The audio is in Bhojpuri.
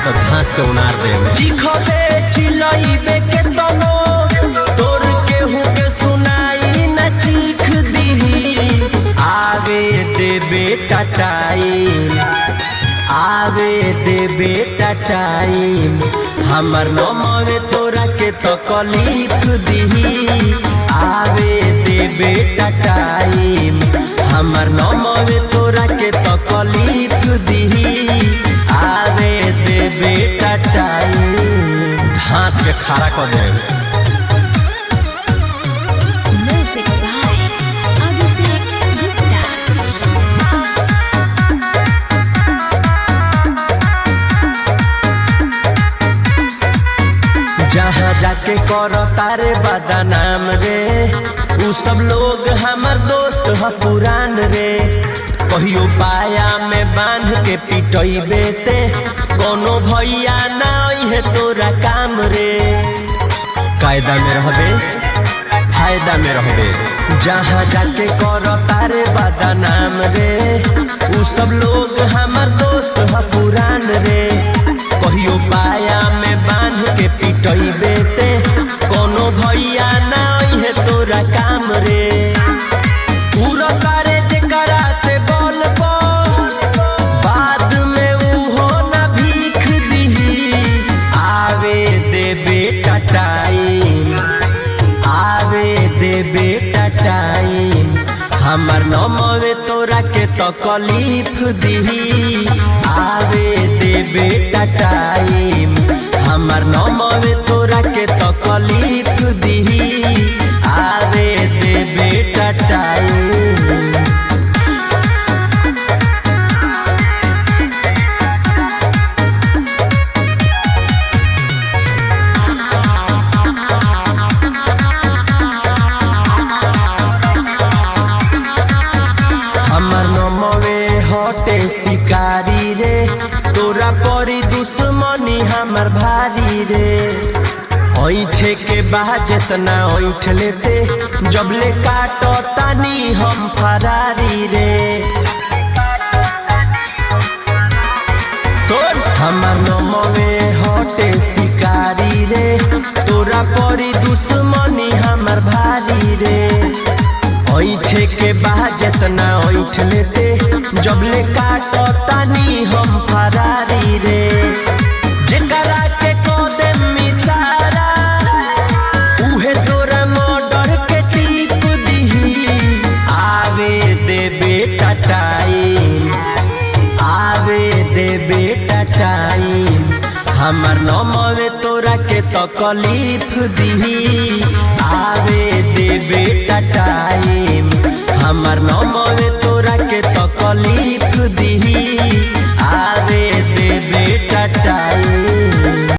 तो घास के उनार दे चिखबे चिलइबे के तनो तोर केहू के सुनाई न चीख दीही। आवे देबे टाइम, आवे देबे टाइम, हमर नमवे तोरा के तकलीफ दीही। आवे देबे टाइम, हमर नमवे तोरा के तकलीफ दीही। आवे देबे टाइम, घास के खारा कर दे। Music by Abhishek Gupta. जहाँ जाके करो तारे बदनाम रे, उ सब लोग हमर दोस्त ह पुरान रे। कहियो पाया में बांध के पिटइबे ते कोनो भैया ना है तोरा काम रे। कायदा में रहबे, फायदा में रहबे। जहाँ जाके करो तारे बदनाम रे, उ सब लोग हमर दोस्त ह पुरान रे। कहियो पाया में बांध के पिटइबे ते कोनो भैया ना है तोरा काम रे। पूरा करे जे कराते बोल बाद में उहो ना भीख दीही। आवे देबे टाइम, आवे देबे टाइम, हमर नमवे तोरा के तकलीफ दीही। आवे देबे टाइम, हमर नमवे तोरा के तकलीफ दीही। आवे देबे टाइम। हमर नमवे हटे शिकारी रे, तोरा परी दुश्मनी हमर भारी रे। ऐठे के बाद जितना ऐठ लेते, जबले काटो तानी हम फरारी रे। सुन हमर नमवे हटे शिकारी रे, तोरा परी दुश्मनी हमर भारी रे। ऐठे के बाद जितना ऐठ लेते, जबले काटो तानी हम फरारी रे। जेकरा के कोदे मिसारा, उहे तोरा मर्डर के टीप दीही। आवे देबे टाइम, आवे देबे टाइम, हमर नमवे तोरा के तकलीफ दीही। आवे देबे टाइम, हमर नमवे तोरा के तकलीफ दीही। आवे देबे टाइम।